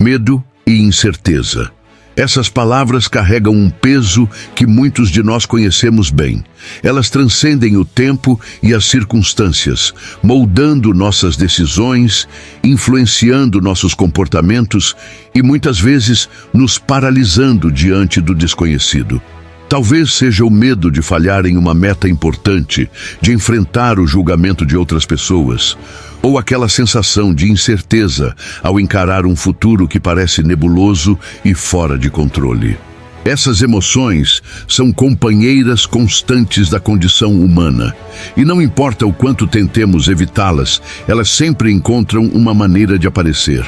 Medo e incerteza. Essas palavras carregam um peso que muitos de nós conhecemos bem. Elas transcendem o tempo e as circunstâncias, moldando nossas decisões, influenciando nossos comportamentos e muitas vezes nos paralisando diante do desconhecido. Talvez seja o medo de falhar em uma meta importante, de enfrentar o julgamento de outras pessoas, ou aquela sensação de incerteza ao encarar um futuro que parece nebuloso e fora de controle. Essas emoções são companheiras constantes da condição humana, e não importa o quanto tentemos evitá-las, elas sempre encontram uma maneira de aparecer.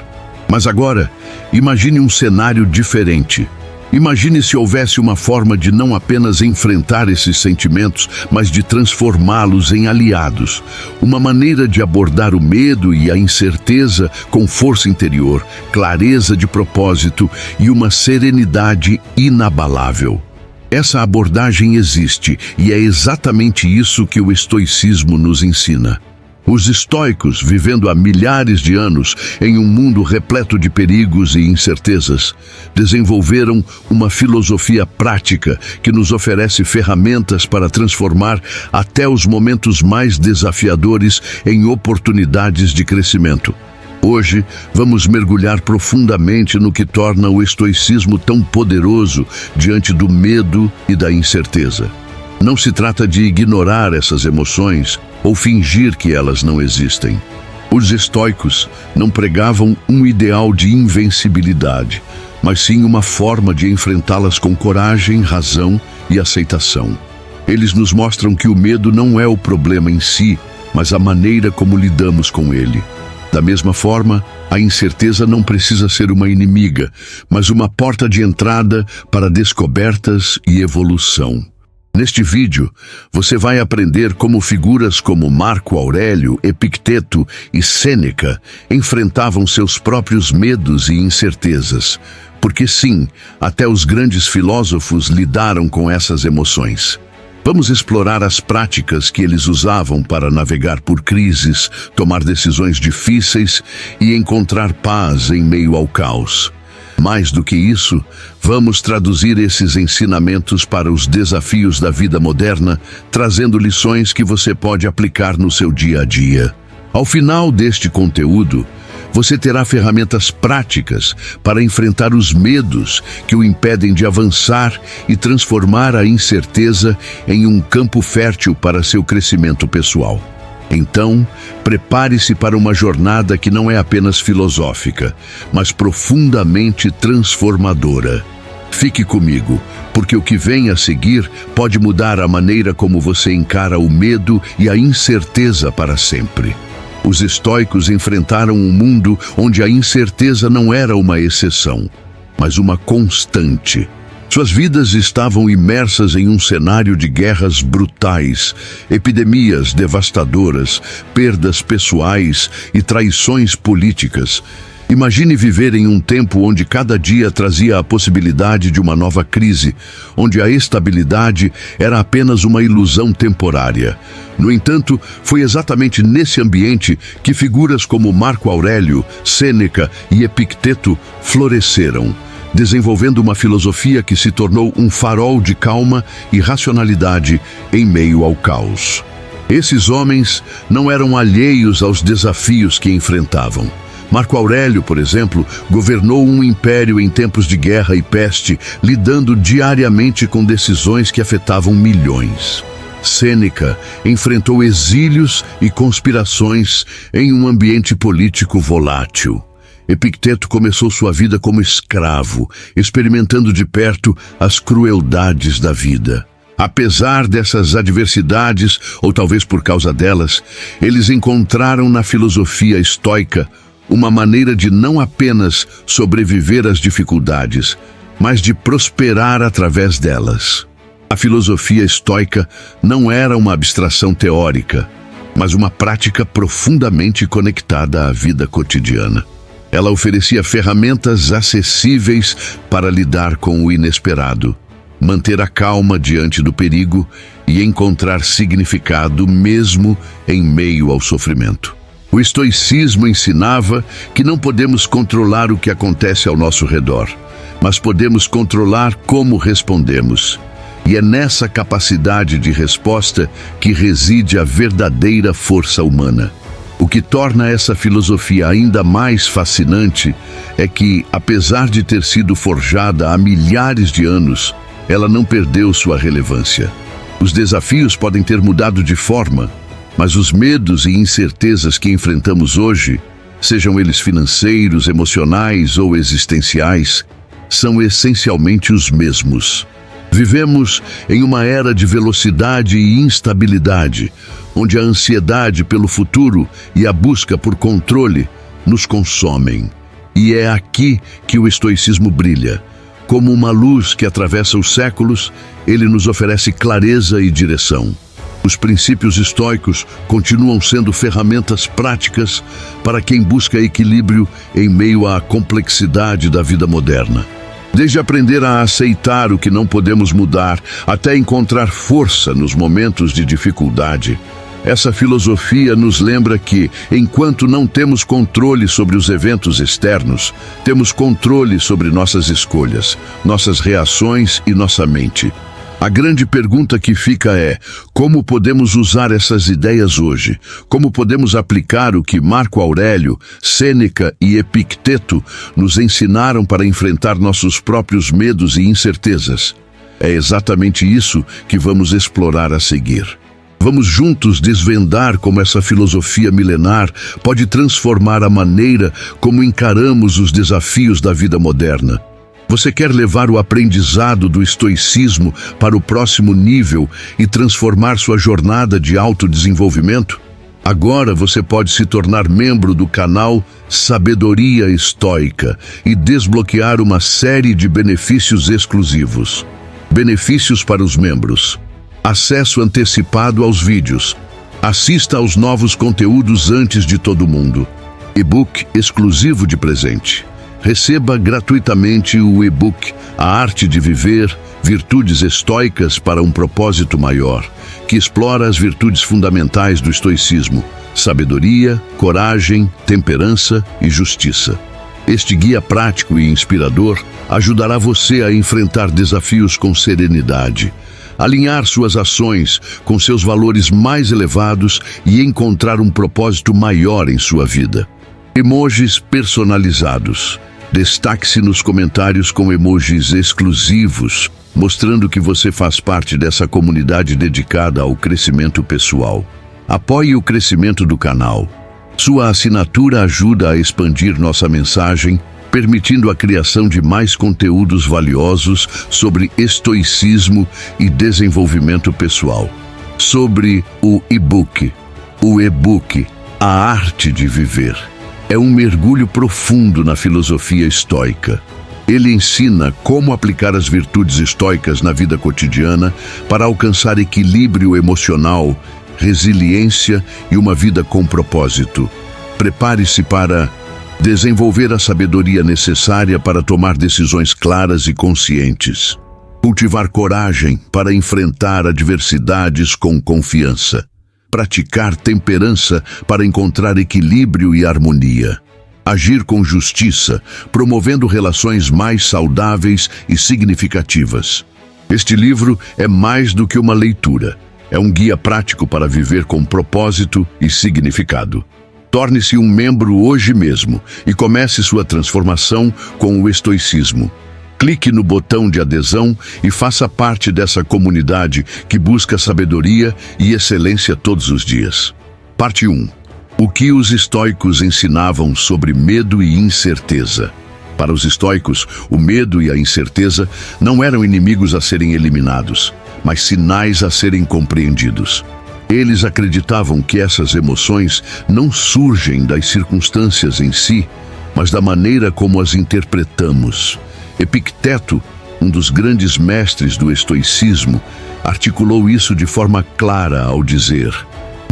Mas agora, imagine um cenário diferente. Imagine se houvesse uma forma de não apenas enfrentar esses sentimentos, mas de transformá-los em aliados. Uma maneira de abordar o medo e a incerteza com força interior, clareza de propósito e uma serenidade inabalável. Essa abordagem existe e é exatamente isso que o estoicismo nos ensina. Os estoicos, vivendo há milhares de anos em um mundo repleto de perigos e incertezas, desenvolveram uma filosofia prática que nos oferece ferramentas para transformar até os momentos mais desafiadores em oportunidades de crescimento. Hoje, vamos mergulhar profundamente no que torna o estoicismo tão poderoso diante do medo e da incerteza. Não se trata de ignorar essas emoções ou fingir que elas não existem. Os estoicos não pregavam um ideal de invencibilidade, mas sim uma forma de enfrentá-las com coragem, razão e aceitação. Eles nos mostram que o medo não é o problema em si, mas a maneira como lidamos com ele. Da mesma forma, a incerteza não precisa ser uma inimiga, mas uma porta de entrada para descobertas e evolução. Neste vídeo, você vai aprender como figuras como Marco Aurélio, Epicteto e Sêneca enfrentavam seus próprios medos e incertezas. Porque sim, até os grandes filósofos lidaram com essas emoções. Vamos explorar as práticas que eles usavam para navegar por crises, tomar decisões difíceis e encontrar paz em meio ao caos. Mais do que isso, vamos traduzir esses ensinamentos para os desafios da vida moderna, trazendo lições que você pode aplicar no seu dia a dia. Ao final deste conteúdo, você terá ferramentas práticas para enfrentar os medos que o impedem de avançar e transformar a incerteza em um campo fértil para seu crescimento pessoal. Então, prepare-se para uma jornada que não é apenas filosófica, mas profundamente transformadora. Fique comigo, porque o que vem a seguir pode mudar a maneira como você encara o medo e a incerteza para sempre. Os estoicos enfrentaram um mundo onde a incerteza não era uma exceção, mas uma constante. Suas vidas estavam imersas em um cenário de guerras brutais, epidemias devastadoras, perdas pessoais e traições políticas. Imagine viver em um tempo onde cada dia trazia a possibilidade de uma nova crise, onde a estabilidade era apenas uma ilusão temporária. No entanto, foi exatamente nesse ambiente que figuras como Marco Aurélio, Sêneca e Epicteto floresceram, desenvolvendo uma filosofia que se tornou um farol de calma e racionalidade em meio ao caos. Esses homens não eram alheios aos desafios que enfrentavam. Marco Aurélio, por exemplo, governou um império em tempos de guerra e peste, lidando diariamente com decisões que afetavam milhões. Sêneca enfrentou exílios e conspirações em um ambiente político volátil. Epicteto começou sua vida como escravo, experimentando de perto as crueldades da vida. Apesar dessas adversidades, ou talvez por causa delas, eles encontraram na filosofia estoica uma maneira de não apenas sobreviver às dificuldades, mas de prosperar através delas. A filosofia estoica não era uma abstração teórica, mas uma prática profundamente conectada à vida cotidiana. Ela oferecia ferramentas acessíveis para lidar com o inesperado, manter a calma diante do perigo e encontrar significado mesmo em meio ao sofrimento. O estoicismo ensinava que não podemos controlar o que acontece ao nosso redor, mas podemos controlar como respondemos. E é nessa capacidade de resposta que reside a verdadeira força humana. O que torna essa filosofia ainda mais fascinante é que, apesar de ter sido forjada há milhares de anos, ela não perdeu sua relevância. Os desafios podem ter mudado de forma, mas os medos e incertezas que enfrentamos hoje, sejam eles financeiros, emocionais ou existenciais, são essencialmente os mesmos. Vivemos em uma era de velocidade e instabilidade, onde a ansiedade pelo futuro e a busca por controle nos consomem. E é aqui que o estoicismo brilha. Como uma luz que atravessa os séculos, ele nos oferece clareza e direção. Os princípios estoicos continuam sendo ferramentas práticas para quem busca equilíbrio em meio à complexidade da vida moderna. Desde aprender a aceitar o que não podemos mudar, até encontrar força nos momentos de dificuldade, essa filosofia nos lembra que, enquanto não temos controle sobre os eventos externos, temos controle sobre nossas escolhas, nossas reações e nossa mente. A grande pergunta que fica é: como podemos usar essas ideias hoje? Como podemos aplicar o que Marco Aurélio, Sêneca e Epicteto nos ensinaram para enfrentar nossos próprios medos e incertezas? É exatamente isso que vamos explorar a seguir. Vamos juntos desvendar como essa filosofia milenar pode transformar a maneira como encaramos os desafios da vida moderna. Você quer levar o aprendizado do estoicismo para o próximo nível e transformar sua jornada de autodesenvolvimento? Agora você pode se tornar membro do canal Sabedoria Estoica e desbloquear uma série de benefícios exclusivos. Benefícios para os membros: acesso antecipado aos vídeos. Assista aos novos conteúdos antes de todo mundo. E-book exclusivo de presente. Receba gratuitamente o e-book A Arte de Viver, Virtudes Estoicas para um Propósito Maior, que explora as virtudes fundamentais do estoicismo: sabedoria, coragem, temperança e justiça. Este guia prático e inspirador ajudará você a enfrentar desafios com serenidade, alinhar suas ações com seus valores mais elevados e encontrar um propósito maior em sua vida. Emojis personalizados. Destaque-se nos comentários com emojis exclusivos, mostrando que você faz parte dessa comunidade dedicada ao crescimento pessoal. Apoie o crescimento do canal. Sua assinatura ajuda a expandir nossa mensagem, permitindo a criação de mais conteúdos valiosos sobre estoicismo e desenvolvimento pessoal. Sobre o e-book. O e-book A Arte de Viver é um mergulho profundo na filosofia estoica. Ele ensina como aplicar as virtudes estoicas na vida cotidiana para alcançar equilíbrio emocional, resiliência e uma vida com propósito. Prepare-se para desenvolver a sabedoria necessária para tomar decisões claras e conscientes. Cultivar coragem para enfrentar adversidades com confiança. Praticar temperança para encontrar equilíbrio e harmonia. Agir com justiça, promovendo relações mais saudáveis e significativas. Este livro é mais do que uma leitura. É um guia prático para viver com propósito e significado. Torne-se um membro hoje mesmo e comece sua transformação com o estoicismo. Clique no botão de adesão e faça parte dessa comunidade que busca sabedoria e excelência todos os dias. Parte 1. O que os estoicos ensinavam sobre medo e incerteza? Para os estoicos, o medo e a incerteza não eram inimigos a serem eliminados, mas sinais a serem compreendidos. Eles acreditavam que essas emoções não surgem das circunstâncias em si, mas da maneira como as interpretamos. Epicteto, um dos grandes mestres do estoicismo, articulou isso de forma clara ao dizer: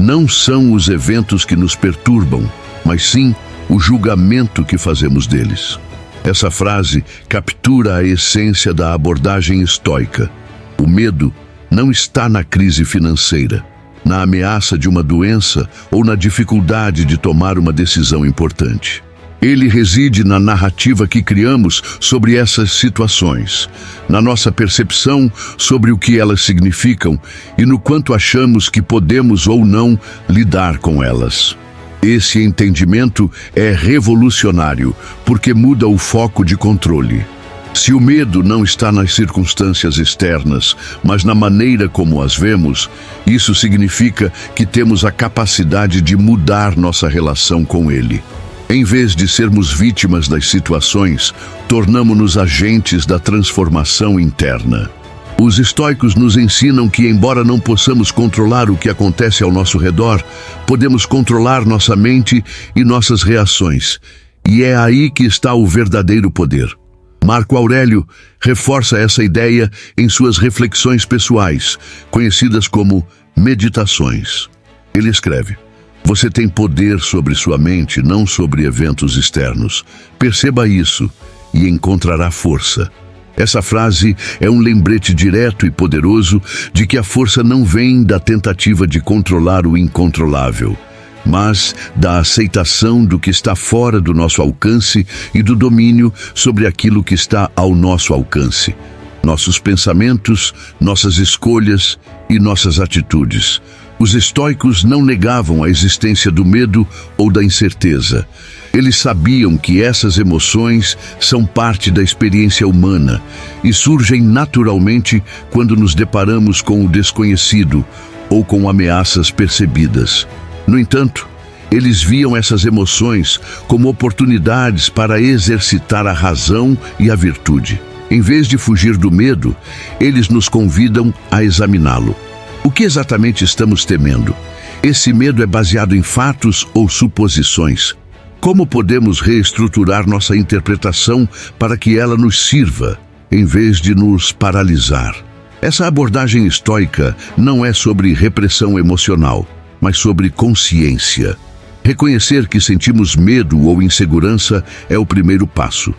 não são os eventos que nos perturbam, mas sim o julgamento que fazemos deles. Essa frase captura a essência da abordagem estoica. O medo não está na crise financeira. na ameaça de uma doença ou na dificuldade de tomar uma decisão importante. Ele reside na narrativa que criamos sobre essas situações, na nossa percepção sobre o que elas significam e no quanto achamos que podemos ou não lidar com elas. Esse entendimento é revolucionário, porque muda o foco de controle. Se o medo não está nas circunstâncias externas, mas na maneira como as vemos, isso significa que temos a capacidade de mudar nossa relação com ele. Em vez de sermos vítimas das situações, tornamo-nos agentes da transformação interna. Os estoicos nos ensinam que, embora não possamos controlar o que acontece ao nosso redor, podemos controlar nossa mente e nossas reações. E é aí que está o verdadeiro poder. Marco Aurélio reforça essa ideia em suas reflexões pessoais, conhecidas como meditações. Ele escreve: "Você tem poder sobre sua mente, não sobre eventos externos. Perceba isso e encontrará força." Essa frase é um lembrete direto e poderoso de que a força não vem da tentativa de controlar o incontrolável, mas da aceitação do que está fora do nosso alcance e do domínio sobre aquilo que está ao nosso alcance. Nossos pensamentos, nossas escolhas e nossas atitudes. Os estoicos não negavam a existência do medo ou da incerteza. Eles sabiam que essas emoções são parte da experiência humana e surgem naturalmente quando nos deparamos com o desconhecido ou com ameaças percebidas. No entanto, eles viam essas emoções como oportunidades para exercitar a razão e a virtude. Em vez de fugir do medo, eles nos convidam a examiná-lo. O que exatamente estamos temendo? Esse medo é baseado em fatos ou suposições? Como podemos reestruturar nossa interpretação para que ela nos sirva, em vez de nos paralisar? Essa abordagem estoica não é sobre repressão emocional, mas sobre consciência. Reconhecer que sentimos medo ou insegurança é o primeiro passo.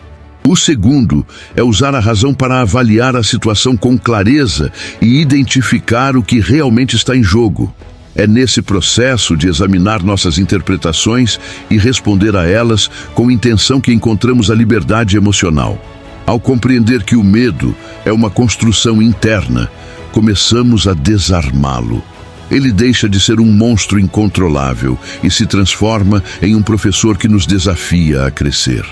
O segundo é usar a razão para avaliar a situação com clareza e identificar o que realmente está em jogo. É nesse processo de examinar nossas interpretações e responder a elas com intenção que encontramos a liberdade emocional. Ao compreender que o medo é uma construção interna, começamos a desarmá-lo. Ele deixa de ser um monstro incontrolável e se transforma em um professor que nos desafia a crescer.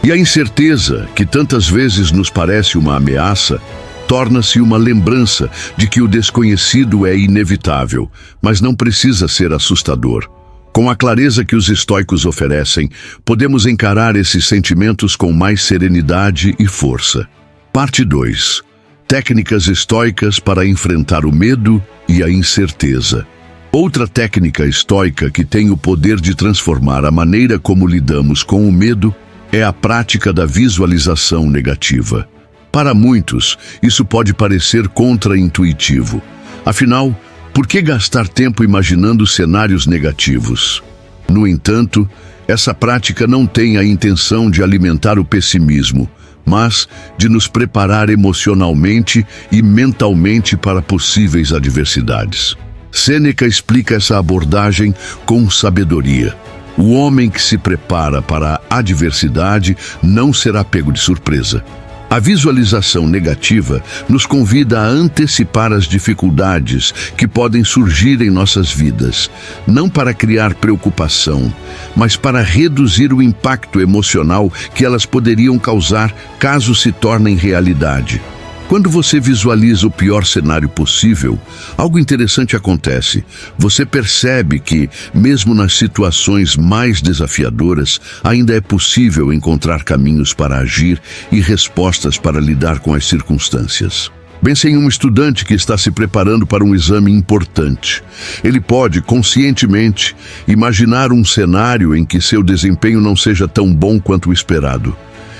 E a incerteza, que tantas vezes nos parece uma ameaça, torna-se uma lembrança de que o desconhecido é inevitável, mas não precisa ser assustador. Com a clareza que os estoicos oferecem, podemos encarar esses sentimentos com mais serenidade e força. Parte 2. Técnicas estoicas para enfrentar o medo e a incerteza. Outra técnica estoica que tem o poder de transformar a maneira como lidamos com o medo é a prática da visualização negativa. Para muitos, isso pode parecer contraintuitivo. Afinal, por que gastar tempo imaginando cenários negativos? No entanto, essa prática não tem a intenção de alimentar o pessimismo, mas de nos preparar emocionalmente e mentalmente para possíveis adversidades. Sêneca explica essa abordagem com sabedoria. O homem que se prepara para a adversidade não será pego de surpresa. A visualização negativa nos convida a antecipar as dificuldades que podem surgir em nossas vidas, não para criar preocupação, mas para reduzir o impacto emocional que elas poderiam causar caso se tornem realidade. Quando você visualiza o pior cenário possível, algo interessante acontece. Você percebe que, mesmo nas situações mais desafiadoras, ainda é possível encontrar caminhos para agir e respostas para lidar com as circunstâncias. Pense em um estudante que está se preparando para um exame importante. Ele pode, conscientemente, imaginar um cenário em que seu desempenho não seja tão bom quanto o esperado.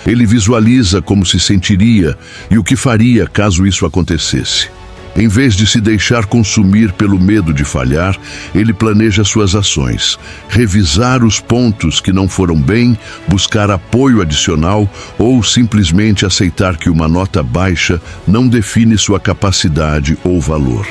Ele visualiza como se sentiria e o que faria caso isso acontecesse. Em vez de se deixar consumir pelo medo de falhar, ele planeja suas ações, revisar os pontos que não foram bem, buscar apoio adicional ou simplesmente aceitar que uma nota baixa não define sua capacidade ou valor.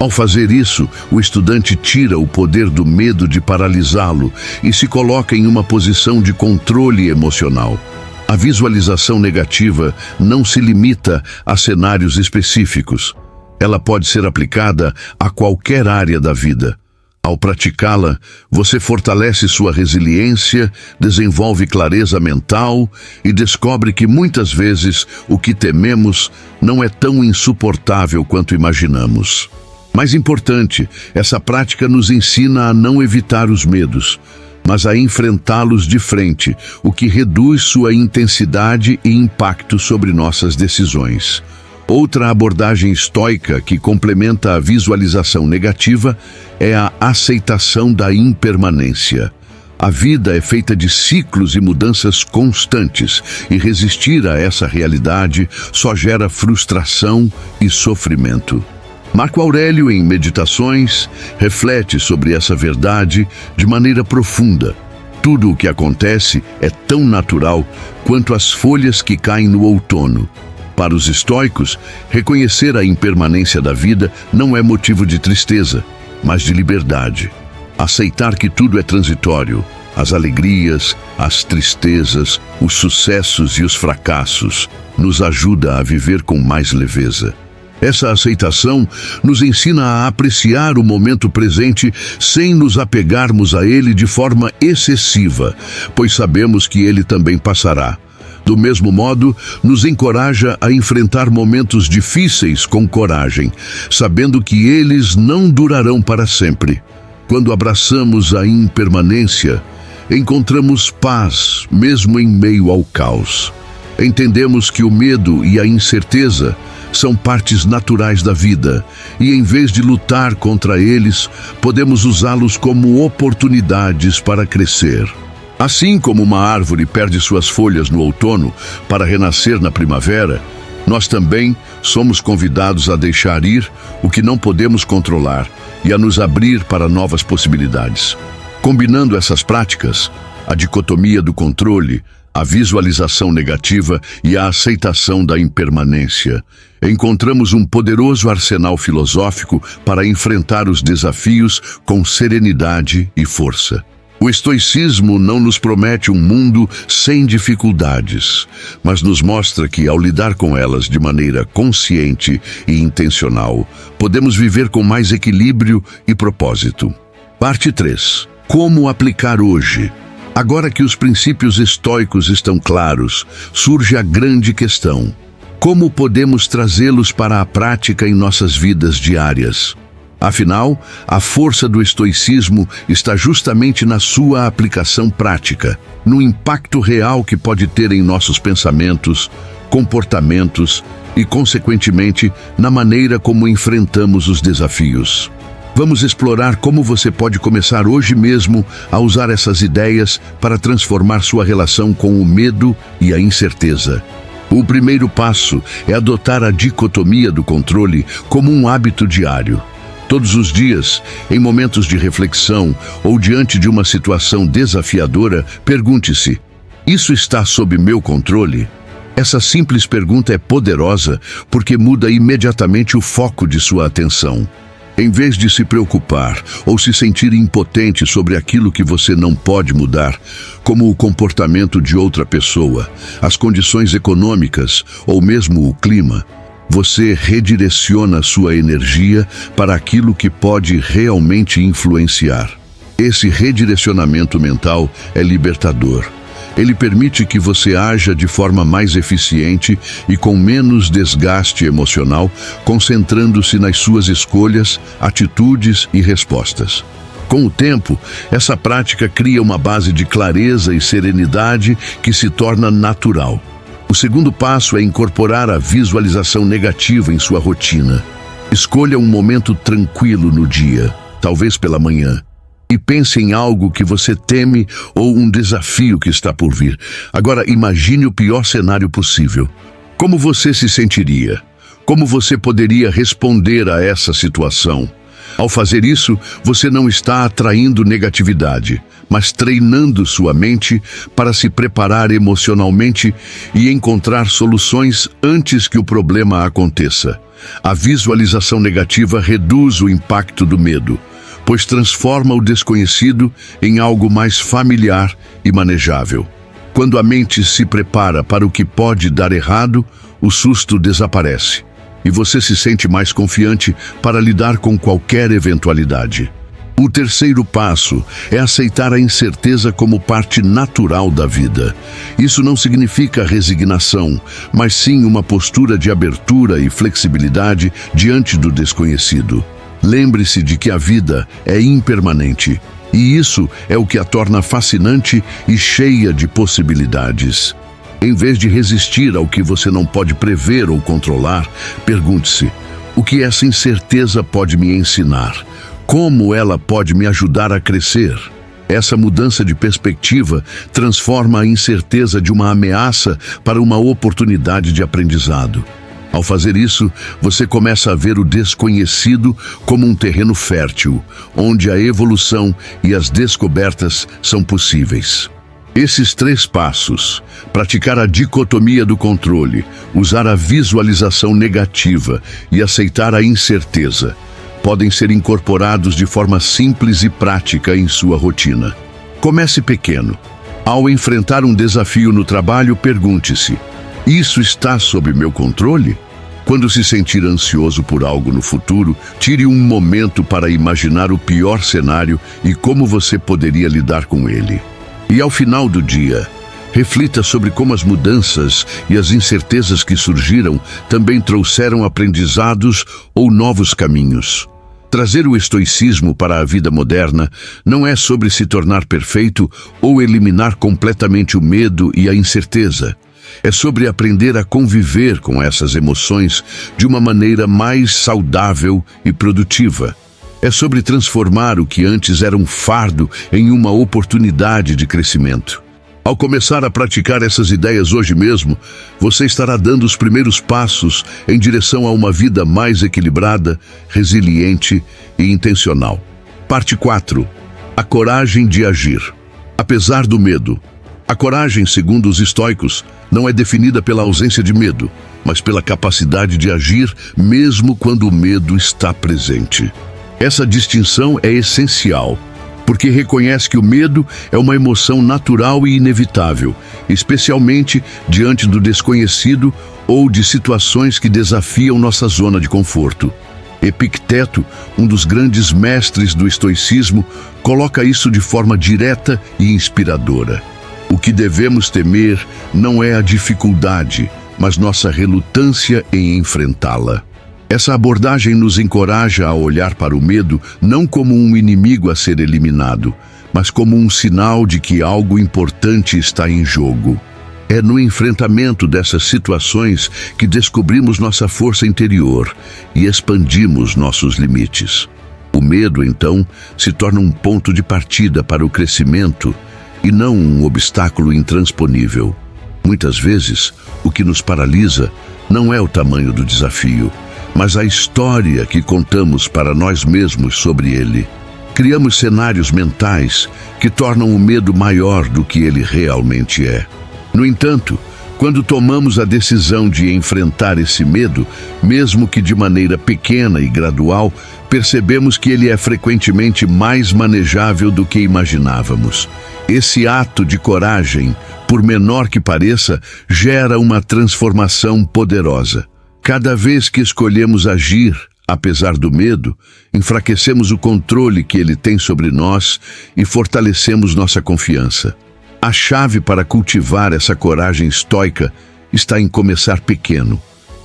Ao fazer isso, o estudante tira o poder do medo de paralisá-lo e se coloca em uma posição de controle emocional. A visualização negativa não se limita a cenários específicos. Ela pode ser aplicada a qualquer área da vida. Ao praticá-la, você fortalece sua resiliência, desenvolve clareza mental e descobre que muitas vezes o que tememos não é tão insuportável quanto imaginamos. Mais importante, essa prática nos ensina a não evitar os medos, mas a enfrentá-los de frente, o que reduz sua intensidade e impacto sobre nossas decisões. Outra abordagem estoica que complementa a visualização negativa é a aceitação da impermanência. A vida é feita de ciclos e mudanças constantes, e resistir a essa realidade só gera frustração e sofrimento. Marco Aurélio, em Meditações, reflete sobre essa verdade de maneira profunda. Tudo o que acontece é tão natural quanto as folhas que caem no outono. Para os estoicos, reconhecer a impermanência da vida não é motivo de tristeza, mas de liberdade. Aceitar que tudo é transitório, as alegrias, as tristezas, os sucessos e os fracassos, nos ajuda a viver com mais leveza. Essa aceitação nos ensina a apreciar o momento presente sem nos apegarmos a ele de forma excessiva, pois sabemos que ele também passará. Do mesmo modo, nos encoraja a enfrentar momentos difíceis com coragem, sabendo que eles não durarão para sempre. Quando abraçamos a impermanência, encontramos paz, mesmo em meio ao caos. Entendemos que o medo e a incerteza são partes naturais da vida, e em vez de lutar contra eles, podemos usá-los como oportunidades para crescer. Assim como uma árvore perde suas folhas no outono para renascer na primavera, nós também somos convidados a deixar ir o que não podemos controlar e a nos abrir para novas possibilidades. Combinando essas práticas, a dicotomia do controle, a visualização negativa e a aceitação da impermanência, encontramos um poderoso arsenal filosófico para enfrentar os desafios com serenidade e força. O estoicismo não nos promete um mundo sem dificuldades, mas nos mostra que, ao lidar com elas de maneira consciente e intencional, podemos viver com mais equilíbrio e propósito. Parte 3. Como aplicar hoje? Agora que os princípios estoicos estão claros, surge a grande questão: como podemos trazê-los para a prática em nossas vidas diárias? Afinal, a força do estoicismo está justamente na sua aplicação prática, no impacto real que pode ter em nossos pensamentos, comportamentos e, consequentemente, na maneira como enfrentamos os desafios. Vamos explorar como você pode começar hoje mesmo a usar essas ideias para transformar sua relação com o medo e a incerteza. O primeiro passo é adotar a dicotomia do controle como um hábito diário. Todos os dias, em momentos de reflexão ou diante de uma situação desafiadora, pergunte-se: isso está sob meu controle? Essa simples pergunta é poderosa porque muda imediatamente o foco de sua atenção. Em vez de se preocupar ou se sentir impotente sobre aquilo que você não pode mudar, como o comportamento de outra pessoa, as condições econômicas ou mesmo o clima, você redireciona sua energia para aquilo que pode realmente influenciar. Esse redirecionamento mental é libertador. Ele permite que você haja de forma mais eficiente e com menos desgaste emocional, concentrando-se nas suas escolhas, atitudes e respostas. Com o tempo, essa prática cria uma base de clareza e serenidade que se torna natural. O segundo passo é incorporar a visualização negativa em sua rotina. Escolha um momento tranquilo no dia, talvez pela manhã, e pense em algo que você teme ou um desafio que está por vir. Agora, imagine o pior cenário possível. Como você se sentiria? Como você poderia responder a essa situação? Ao fazer isso, você não está atraindo negatividade, mas treinando sua mente para se preparar emocionalmente e encontrar soluções antes que o problema aconteça. A visualização negativa reduz o impacto do medo, pois transforma o desconhecido em algo mais familiar e manejável. Quando a mente se prepara para o que pode dar errado, o susto desaparece e você se sente mais confiante para lidar com qualquer eventualidade. O terceiro passo é aceitar a incerteza como parte natural da vida. Isso não significa resignação, mas sim uma postura de abertura e flexibilidade diante do desconhecido. Lembre-se de que a vida é impermanente, e isso é o que a torna fascinante e cheia de possibilidades. Em vez de resistir ao que você não pode prever ou controlar, pergunte-se: o que essa incerteza pode me ensinar? Como ela pode me ajudar a crescer? Essa mudança de perspectiva transforma a incerteza de uma ameaça para uma oportunidade de aprendizado. Ao fazer isso, você começa a ver o desconhecido como um terreno fértil, onde a evolução e as descobertas são possíveis. Esses 3 passos, praticar a dicotomia do controle, usar a visualização negativa e aceitar a incerteza, podem ser incorporados de forma simples e prática em sua rotina. Comece pequeno. Ao enfrentar um desafio no trabalho, pergunte-se: isso está sob meu controle? Quando se sentir ansioso por algo no futuro, tire um momento para imaginar o pior cenário e como você poderia lidar com ele. E ao final do dia, reflita sobre como as mudanças e as incertezas que surgiram também trouxeram aprendizados ou novos caminhos. Trazer o estoicismo para a vida moderna não é sobre se tornar perfeito ou eliminar completamente o medo e a incerteza. É sobre aprender a conviver com essas emoções de uma maneira mais saudável e produtiva. É sobre transformar o que antes era um fardo em uma oportunidade de crescimento. Ao começar a praticar essas ideias hoje mesmo, você estará dando os primeiros passos em direção a uma vida mais equilibrada, resiliente e intencional. Parte 4. A coragem de agir. Apesar do medo, a coragem, segundo os estoicos, não é definida pela ausência de medo, mas pela capacidade de agir mesmo quando o medo está presente. Essa distinção é essencial, porque reconhece que o medo é uma emoção natural e inevitável, especialmente diante do desconhecido ou de situações que desafiam nossa zona de conforto. Epicteto, um dos grandes mestres do estoicismo, coloca isso de forma direta e inspiradora. O que devemos temer não é a dificuldade, mas nossa relutância em enfrentá-la. Essa abordagem nos encoraja a olhar para o medo não como um inimigo a ser eliminado, mas como um sinal de que algo importante está em jogo. É no enfrentamento dessas situações que descobrimos nossa força interior e expandimos nossos limites. O medo, então, se torna um ponto de partida para o crescimento e não um obstáculo intransponível. Muitas vezes, o que nos paralisa não é o tamanho do desafio, mas a história que contamos para nós mesmos sobre ele. Criamos cenários mentais que tornam o medo maior do que ele realmente é. No entanto, quando tomamos a decisão de enfrentar esse medo, mesmo que de maneira pequena e gradual, percebemos que ele é frequentemente mais manejável do que imaginávamos. Esse ato de coragem, por menor que pareça, gera uma transformação poderosa. Cada vez que escolhemos agir, apesar do medo, enfraquecemos o controle que ele tem sobre nós e fortalecemos nossa confiança. A chave para cultivar essa coragem estoica está em começar pequeno.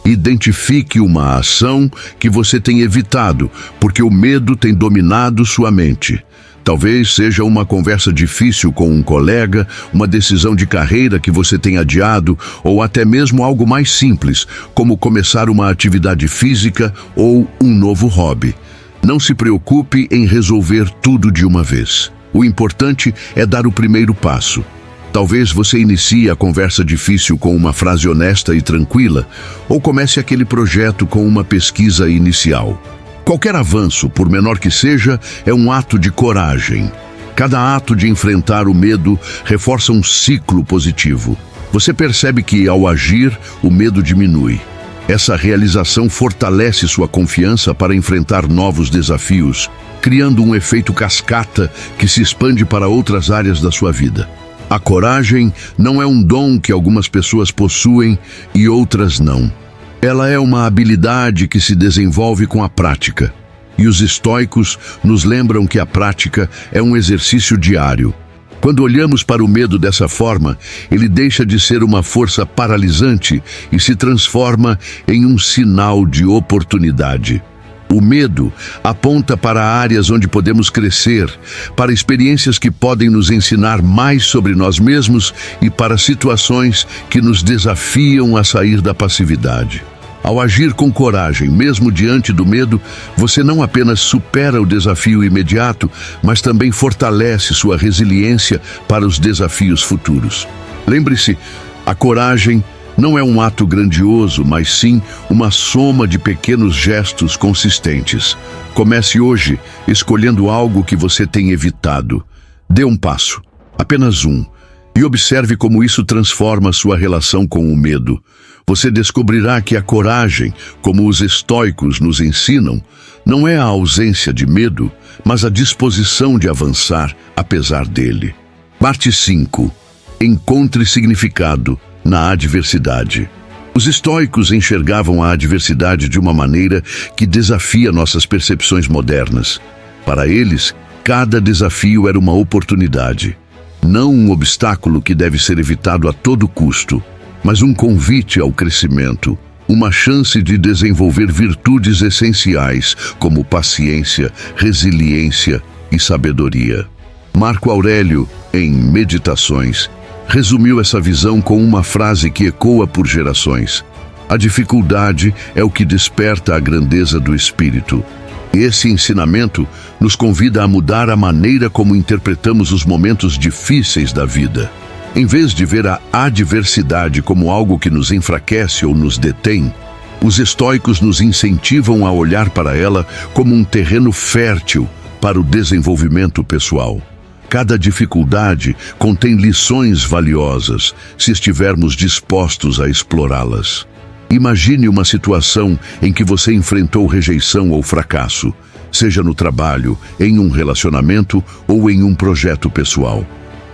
Identifique uma ação que você tem evitado, porque o medo tem dominado sua mente. Talvez seja uma conversa difícil com um colega, uma decisão de carreira que você tem adiado, ou até mesmo algo mais simples, como começar uma atividade física ou um novo hobby. Não se preocupe em resolver tudo de uma vez. O importante é dar o primeiro passo. Talvez você inicie a conversa difícil com uma frase honesta e tranquila, ou comece aquele projeto com uma pesquisa inicial. Qualquer avanço, por menor que seja, é um ato de coragem. Cada ato de enfrentar o medo reforça um ciclo positivo. Você percebe que, ao agir, o medo diminui. Essa realização fortalece sua confiança para enfrentar novos desafios, criando um efeito cascata que se expande para outras áreas da sua vida. A coragem não é um dom que algumas pessoas possuem e outras não. Ela é uma habilidade que se desenvolve com a prática. E os estoicos nos lembram que a prática é um exercício diário. Quando olhamos para o medo dessa forma, ele deixa de ser uma força paralisante e se transforma em um sinal de oportunidade. O medo aponta para áreas onde podemos crescer, para experiências que podem nos ensinar mais sobre nós mesmos e para situações que nos desafiam a sair da passividade. Ao agir com coragem, mesmo diante do medo, você não apenas supera o desafio imediato, mas também fortalece sua resiliência para os desafios futuros. Lembre-se, a coragem não é um ato grandioso, mas sim uma soma de pequenos gestos consistentes. Comece hoje escolhendo algo que você tem evitado. Dê um passo, apenas um, e observe como isso transforma sua relação com o medo. Você descobrirá que a coragem, como os estoicos nos ensinam, não é a ausência de medo, mas a disposição de avançar apesar dele. Parte 5. Encontre significado na adversidade. Os estoicos enxergavam a adversidade de uma maneira que desafia nossas percepções modernas. Para eles, cada desafio era uma oportunidade, não um obstáculo que deve ser evitado a todo custo, mas um convite ao crescimento, uma chance de desenvolver virtudes essenciais como paciência, resiliência e sabedoria. Marco Aurélio, em Meditações, resumiu essa visão com uma frase que ecoa por gerações: a dificuldade é o que desperta a grandeza do espírito. Esse ensinamento nos convida a mudar a maneira como interpretamos os momentos difíceis da vida. Em vez de ver a adversidade como algo que nos enfraquece ou nos detém, os estoicos nos incentivam a olhar para ela como um terreno fértil para o desenvolvimento pessoal. Cada dificuldade contém lições valiosas se estivermos dispostos a explorá-las. Imagine uma situação em que você enfrentou rejeição ou fracasso, seja no trabalho, em um relacionamento ou em um projeto pessoal.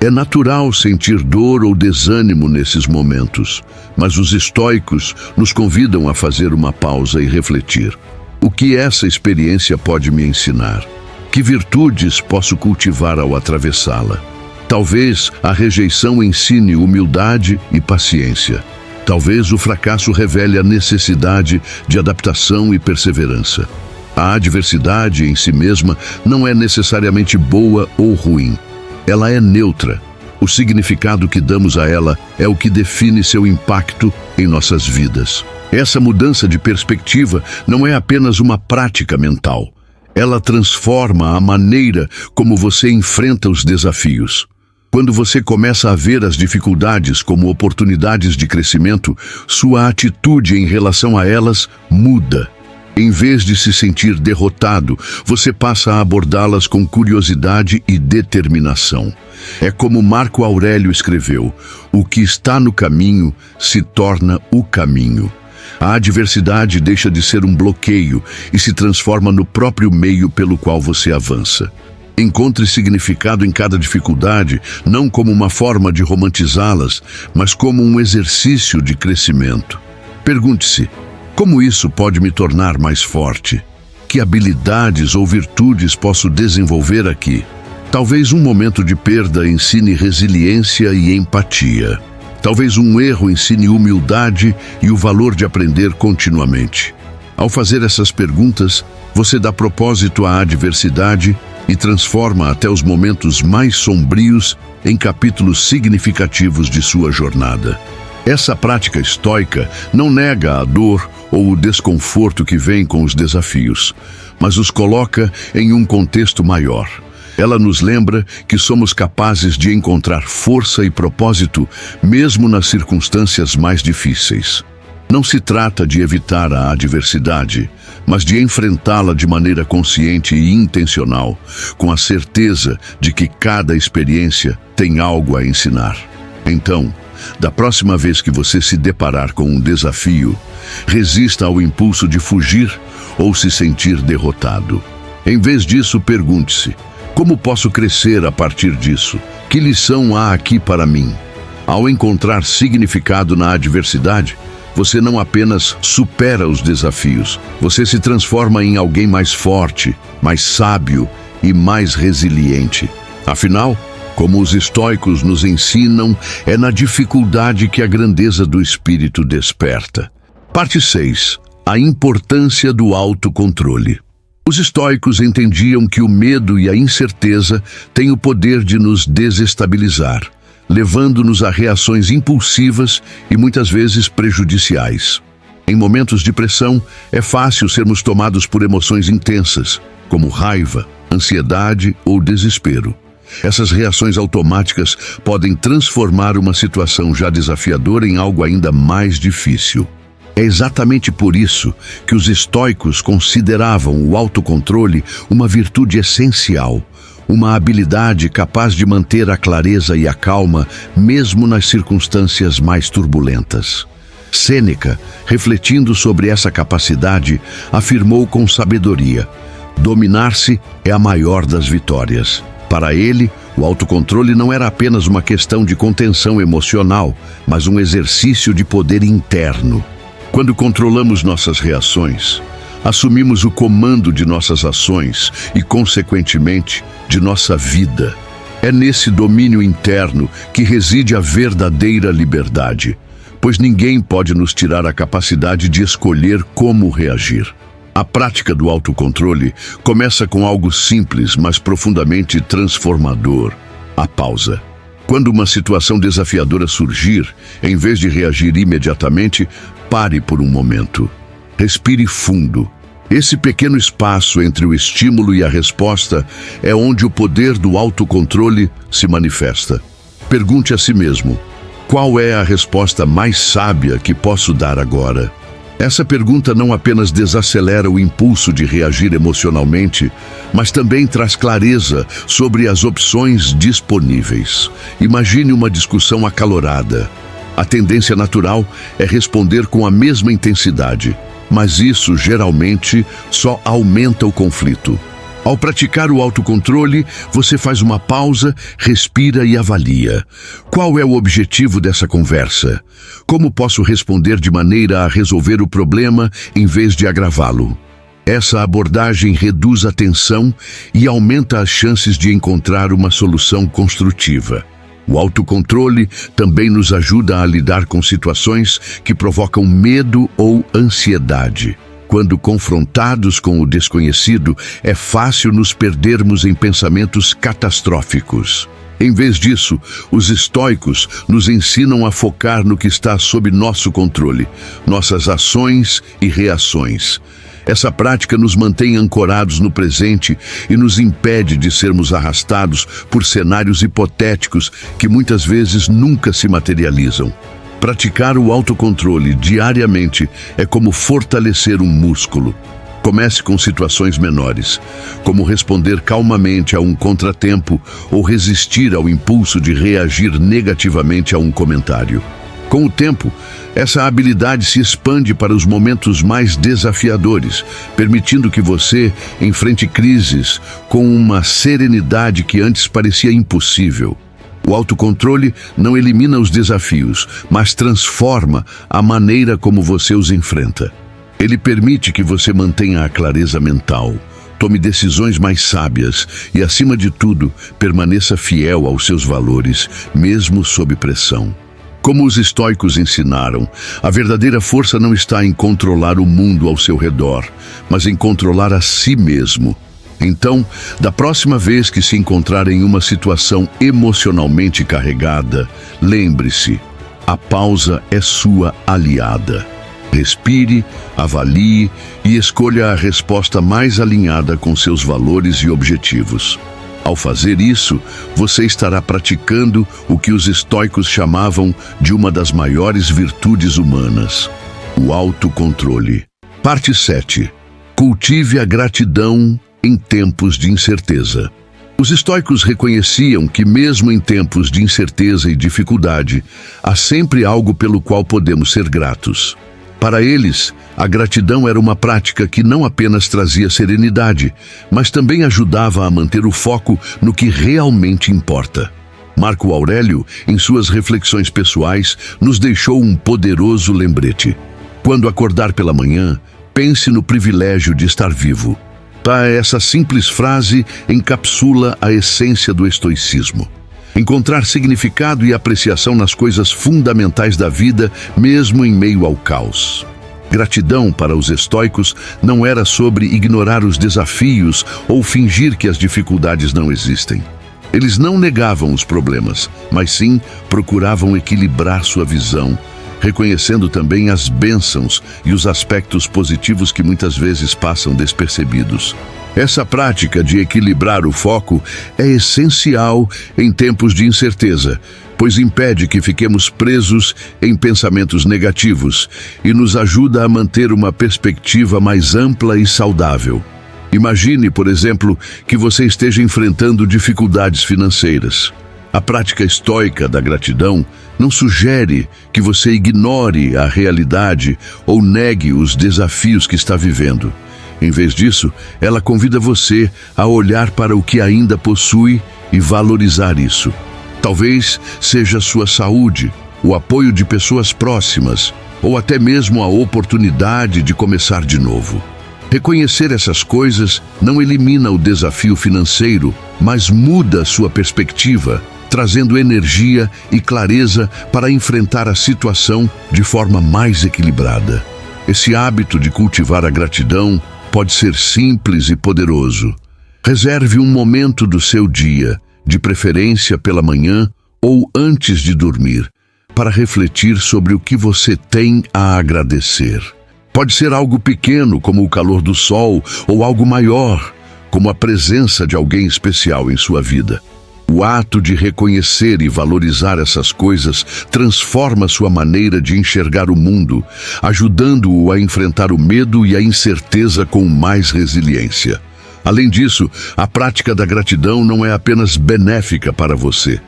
É natural sentir dor ou desânimo nesses momentos, mas os estoicos nos convidam a fazer uma pausa e refletir. O que essa experiência pode me ensinar? Que virtudes posso cultivar ao atravessá-la? Talvez a rejeição ensine humildade e paciência. Talvez o fracasso revele a necessidade de adaptação e perseverança. A adversidade em si mesma não é necessariamente boa ou ruim. Ela é neutra. O significado que damos a ela é o que define seu impacto em nossas vidas. Essa mudança de perspectiva não é apenas uma prática mental. Ela transforma a maneira como você enfrenta os desafios. Quando você começa a ver as dificuldades como oportunidades de crescimento, sua atitude em relação a elas muda. Em vez de se sentir derrotado, você passa a abordá-las com curiosidade e determinação. É como Marco Aurélio escreveu: o que está no caminho se torna o caminho. A adversidade deixa de ser um bloqueio e se transforma no próprio meio pelo qual você avança. Encontre significado em cada dificuldade, não como uma forma de romantizá-las, mas como um exercício de crescimento. Pergunte-se: como isso pode me tornar mais forte? Que habilidades ou virtudes posso desenvolver aqui? Talvez um momento de perda ensine resiliência e empatia. Talvez um erro ensine humildade e o valor de aprender continuamente. Ao fazer essas perguntas, você dá propósito à adversidade e transforma até os momentos mais sombrios em capítulos significativos de sua jornada. Essa prática estoica não nega a dor ou o desconforto que vem com os desafios, mas os coloca em um contexto maior. Ela nos lembra que somos capazes de encontrar força e propósito mesmo nas circunstâncias mais difíceis. Não se trata de evitar a adversidade, mas de enfrentá-la de maneira consciente e intencional, com a certeza de que cada experiência tem algo a ensinar. Então, da próxima vez que você se deparar com um desafio, resista ao impulso de fugir ou se sentir derrotado. Em vez disso, pergunte-se: como posso crescer a partir disso? Que lição há aqui para mim? Ao encontrar significado na adversidade, você não apenas supera os desafios, você se transforma em alguém mais forte, mais sábio e mais resiliente. Afinal, como os estoicos nos ensinam, é na dificuldade que a grandeza do espírito desperta. Parte 6. A importância do autocontrole. Os estoicos entendiam que o medo e a incerteza têm o poder de nos desestabilizar, levando-nos a reações impulsivas e muitas vezes prejudiciais. Em momentos de pressão, é fácil sermos tomados por emoções intensas, como raiva, ansiedade ou desespero. Essas reações automáticas podem transformar uma situação já desafiadora em algo ainda mais difícil. É exatamente por isso que os estoicos consideravam o autocontrole uma virtude essencial, uma habilidade capaz de manter a clareza e a calma mesmo nas circunstâncias mais turbulentas. Sêneca, refletindo sobre essa capacidade, afirmou com sabedoria: dominar-se é a maior das vitórias. Para ele, o autocontrole não era apenas uma questão de contenção emocional, mas um exercício de poder interno. Quando controlamos nossas reações, assumimos o comando de nossas ações e, consequentemente, de nossa vida. É nesse domínio interno que reside a verdadeira liberdade, pois ninguém pode nos tirar a capacidade de escolher como reagir. A prática do autocontrole começa com algo simples, mas profundamente transformador: a pausa. Quando uma situação desafiadora surgir, em vez de reagir imediatamente, pare por um momento. Respire fundo. Esse pequeno espaço entre o estímulo e a resposta é onde o poder do autocontrole se manifesta. Pergunte a si mesmo: qual é a resposta mais sábia que posso dar agora? Essa pergunta não apenas desacelera o impulso de reagir emocionalmente, mas também traz clareza sobre as opções disponíveis. Imagine uma discussão acalorada. A tendência natural é responder com a mesma intensidade, mas isso geralmente só aumenta o conflito. Ao praticar o autocontrole, você faz uma pausa, respira e avalia. Qual é o objetivo dessa conversa? Como posso responder de maneira a resolver o problema em vez de agravá-lo? Essa abordagem reduz a tensão e aumenta as chances de encontrar uma solução construtiva. O autocontrole também nos ajuda a lidar com situações que provocam medo ou ansiedade. Quando confrontados com o desconhecido, é fácil nos perdermos em pensamentos catastróficos. Em vez disso, os estoicos nos ensinam a focar no que está sob nosso controle, nossas ações e reações. Essa prática nos mantém ancorados no presente e nos impede de sermos arrastados por cenários hipotéticos que muitas vezes nunca se materializam. Praticar o autocontrole diariamente é como fortalecer um músculo. Comece com situações menores, como responder calmamente a um contratempo ou resistir ao impulso de reagir negativamente a um comentário. Com o tempo, essa habilidade se expande para os momentos mais desafiadores, permitindo que você enfrente crises com uma serenidade que antes parecia impossível. O autocontrole não elimina os desafios, mas transforma a maneira como você os enfrenta. Ele permite que você mantenha a clareza mental, tome decisões mais sábias e, acima de tudo, permaneça fiel aos seus valores, mesmo sob pressão. Como os estoicos ensinaram, a verdadeira força não está em controlar o mundo ao seu redor, mas em controlar a si mesmo. Então, da próxima vez que se encontrar em uma situação emocionalmente carregada, lembre-se: a pausa é sua aliada. Respire, avalie e escolha a resposta mais alinhada com seus valores e objetivos. Ao fazer isso, você estará praticando o que os estoicos chamavam de uma das maiores virtudes humanas: o autocontrole. Parte 7. Cultive a gratidão em tempos de incerteza. Os estoicos reconheciam que, mesmo em tempos de incerteza e dificuldade, há sempre algo pelo qual podemos ser gratos. Para eles, a gratidão era uma prática que não apenas trazia serenidade, mas também ajudava a manter o foco no que realmente importa. Marco Aurélio, em suas reflexões pessoais, nos deixou um poderoso lembrete. Quando acordar pela manhã, pense no privilégio de estar vivo. Essa simples frase encapsula a essência do estoicismo. Encontrar significado e apreciação nas coisas fundamentais da vida, mesmo em meio ao caos. Gratidão para os estoicos não era sobre ignorar os desafios ou fingir que as dificuldades não existem. Eles não negavam os problemas, mas sim procuravam equilibrar sua visão, reconhecendo também as bênçãos e os aspectos positivos que muitas vezes passam despercebidos. Essa prática de equilibrar o foco é essencial em tempos de incerteza, pois impede que fiquemos presos em pensamentos negativos e nos ajuda a manter uma perspectiva mais ampla e saudável. Imagine, por exemplo, que você esteja enfrentando dificuldades financeiras. A prática estoica da gratidão não sugere que você ignore a realidade ou negue os desafios que está vivendo. Em vez disso, ela convida você a olhar para o que ainda possui e valorizar isso. Talvez seja sua saúde, o apoio de pessoas próximas ou até mesmo a oportunidade de começar de novo. Reconhecer essas coisas não elimina o desafio financeiro, mas muda sua perspectiva, trazendo energia e clareza para enfrentar a situação de forma mais equilibrada. Esse hábito de cultivar a gratidão pode ser simples e poderoso. Reserve um momento do seu dia, de preferência pela manhã ou antes de dormir, para refletir sobre o que você tem a agradecer. Pode ser algo pequeno, como o calor do sol, ou algo maior, como a presença de alguém especial em sua vida. O ato de reconhecer e valorizar essas coisas transforma sua maneira de enxergar o mundo, ajudando-o a enfrentar o medo e a incerteza com mais resiliência. Além disso, a prática da gratidão não é apenas benéfica para você.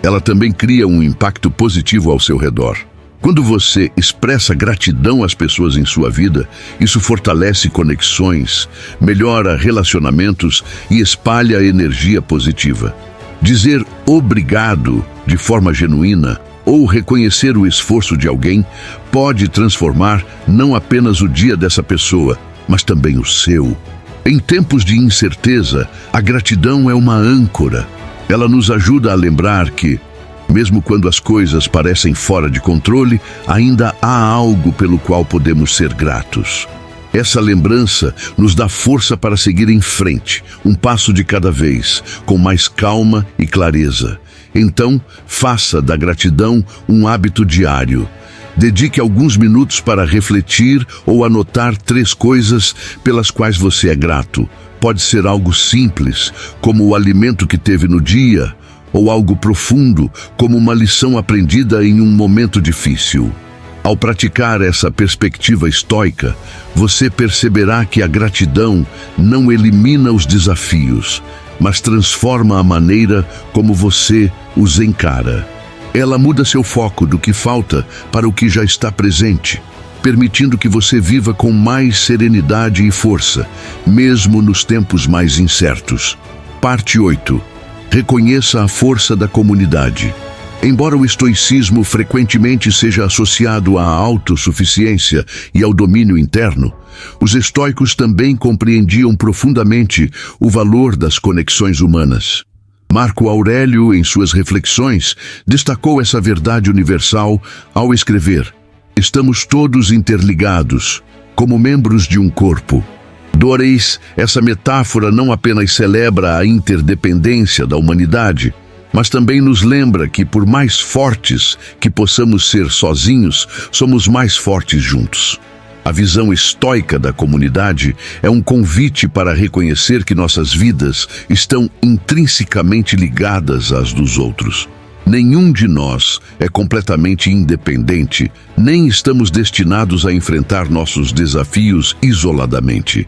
Ela também cria um impacto positivo ao seu redor. Quando você expressa gratidão às pessoas em sua vida, isso fortalece conexões, melhora relacionamentos e espalha energia positiva. Dizer obrigado de forma genuína ou reconhecer o esforço de alguém pode transformar não apenas o dia dessa pessoa, mas também o seu. Em tempos de incerteza, a gratidão é uma âncora. Ela nos ajuda a lembrar que, mesmo quando as coisas parecem fora de controle, ainda há algo pelo qual podemos ser gratos. Essa lembrança nos dá força para seguir em frente, um passo de cada vez, com mais calma e clareza. Então, faça da gratidão um hábito diário. Dedique alguns minutos para refletir ou anotar 3 coisas pelas quais você é grato. Pode ser algo simples, como o alimento que teve no dia, ou algo profundo, como uma lição aprendida em um momento difícil. Ao praticar essa perspectiva estoica, você perceberá que a gratidão não elimina os desafios, mas transforma a maneira como você os encara. Ela muda seu foco do que falta para o que já está presente, permitindo que você viva com mais serenidade e força, mesmo nos tempos mais incertos. Parte 8. Reconheça a força da comunidade. Embora o estoicismo frequentemente seja associado à autossuficiência e ao domínio interno, os estoicos também compreendiam profundamente o valor das conexões humanas. Marco Aurélio, em suas reflexões, destacou essa verdade universal ao escrever: "Estamos todos interligados, como membros de um corpo." Doreis, essa metáfora não apenas celebra a interdependência da humanidade, mas também nos lembra que, por mais fortes que possamos ser sozinhos, somos mais fortes juntos. A visão estoica da comunidade é um convite para reconhecer que nossas vidas estão intrinsecamente ligadas às dos outros. Nenhum de nós é completamente independente, nem estamos destinados a enfrentar nossos desafios isoladamente.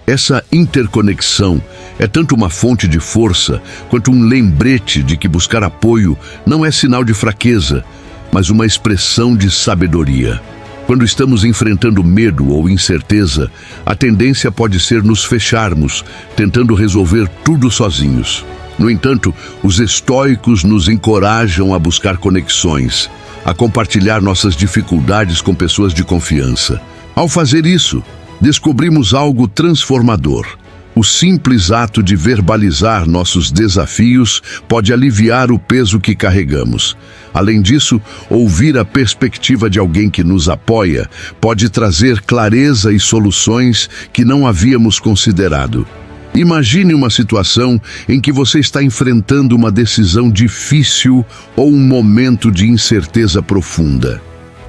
Essa interconexão é tanto uma fonte de força quanto um lembrete de que buscar apoio não é sinal de fraqueza, mas uma expressão de sabedoria. Quando estamos enfrentando medo ou incerteza, a tendência pode ser nos fecharmos, tentando resolver tudo sozinhos. No entanto, os estoicos nos encorajam a buscar conexões, a compartilhar nossas dificuldades com pessoas de confiança. Ao fazer isso, descobrimos algo transformador. O simples ato de verbalizar nossos desafios pode aliviar o peso que carregamos. Além disso, ouvir a perspectiva de alguém que nos apoia pode trazer clareza e soluções que não havíamos considerado. Imagine uma situação em que você está enfrentando uma decisão difícil ou um momento de incerteza profunda.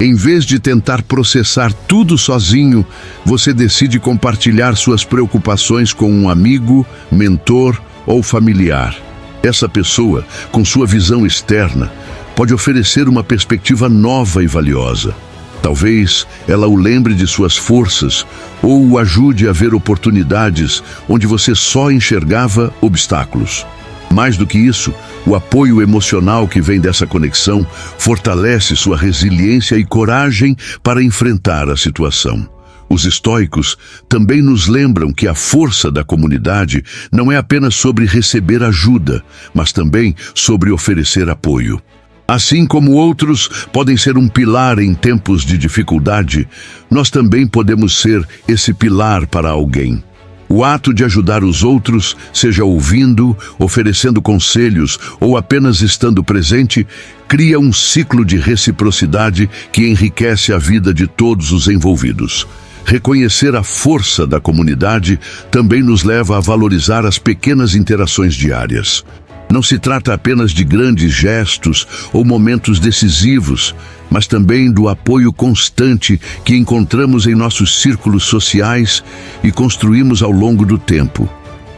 Em vez de tentar processar tudo sozinho, você decide compartilhar suas preocupações com um amigo, mentor ou familiar. Essa pessoa, com sua visão externa, pode oferecer uma perspectiva nova e valiosa. Talvez ela o lembre de suas forças ou o ajude a ver oportunidades onde você só enxergava obstáculos. Mais do que isso, o apoio emocional que vem dessa conexão fortalece sua resiliência e coragem para enfrentar a situação. Os estoicos também nos lembram que a força da comunidade não é apenas sobre receber ajuda, mas também sobre oferecer apoio. Assim como outros podem ser um pilar em tempos de dificuldade, nós também podemos ser esse pilar para alguém. O ato de ajudar os outros, seja ouvindo, oferecendo conselhos ou apenas estando presente, cria um ciclo de reciprocidade que enriquece a vida de todos os envolvidos. Reconhecer a força da comunidade também nos leva a valorizar as pequenas interações diárias. Não se trata apenas de grandes gestos ou momentos decisivos, mas também do apoio constante que encontramos em nossos círculos sociais e construímos ao longo do tempo.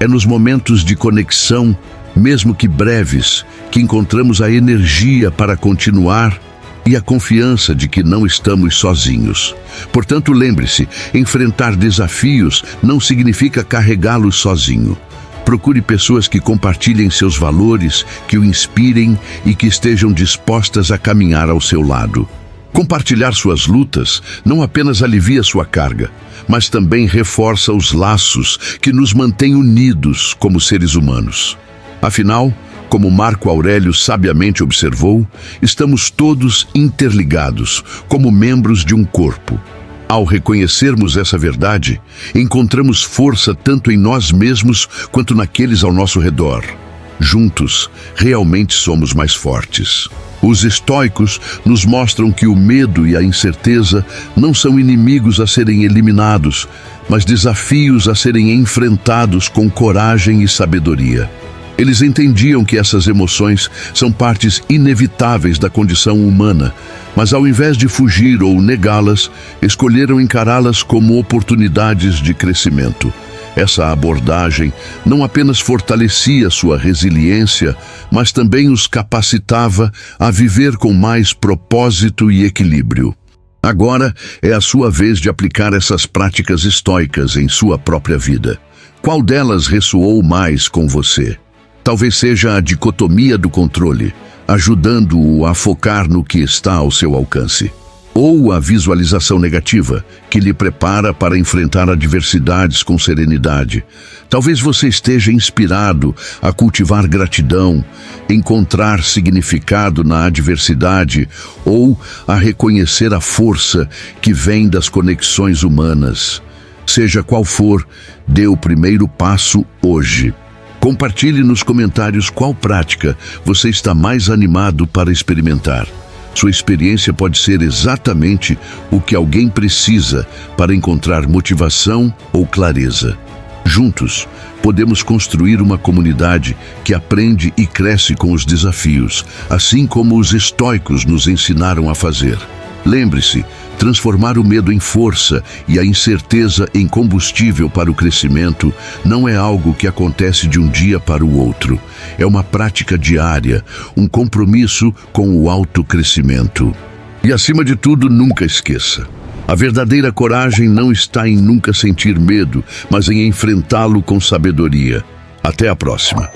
É nos momentos de conexão, mesmo que breves, que encontramos a energia para continuar e a confiança de que não estamos sozinhos. Portanto, lembre-se, enfrentar desafios não significa carregá-los sozinho. Procure pessoas que compartilhem seus valores, que o inspirem e que estejam dispostas a caminhar ao seu lado. Compartilhar suas lutas não apenas alivia sua carga, mas também reforça os laços que nos mantêm unidos como seres humanos. Afinal, como Marco Aurélio sabiamente observou, estamos todos interligados, como membros de um corpo. Ao reconhecermos essa verdade, encontramos força tanto em nós mesmos quanto naqueles ao nosso redor. Juntos, realmente somos mais fortes. Os estoicos nos mostram que o medo e a incerteza não são inimigos a serem eliminados, mas desafios a serem enfrentados com coragem e sabedoria. Eles entendiam que essas emoções são partes inevitáveis da condição humana, mas ao invés de fugir ou negá-las, escolheram encará-las como oportunidades de crescimento. Essa abordagem não apenas fortalecia sua resiliência, mas também os capacitava a viver com mais propósito e equilíbrio. Agora é a sua vez de aplicar essas práticas estoicas em sua própria vida. Qual delas ressoou mais com você? Talvez seja a dicotomia do controle, ajudando-o a focar no que está ao seu alcance. Ou a visualização negativa, que lhe prepara para enfrentar adversidades com serenidade. Talvez você esteja inspirado a cultivar gratidão, encontrar significado na adversidade ou a reconhecer a força que vem das conexões humanas. Seja qual for, dê o primeiro passo hoje. Compartilhe nos comentários qual prática você está mais animado para experimentar. Sua experiência pode ser exatamente o que alguém precisa para encontrar motivação ou clareza. Juntos, podemos construir uma comunidade que aprende e cresce com os desafios, assim como os estoicos nos ensinaram a fazer. Lembre-se, transformar o medo em força e a incerteza em combustível para o crescimento não é algo que acontece de um dia para o outro. É uma prática diária, um compromisso com o autocrescimento. E acima de tudo, nunca esqueça: A verdadeira coragem não está em nunca sentir medo, mas em enfrentá-lo com sabedoria. Até a próxima.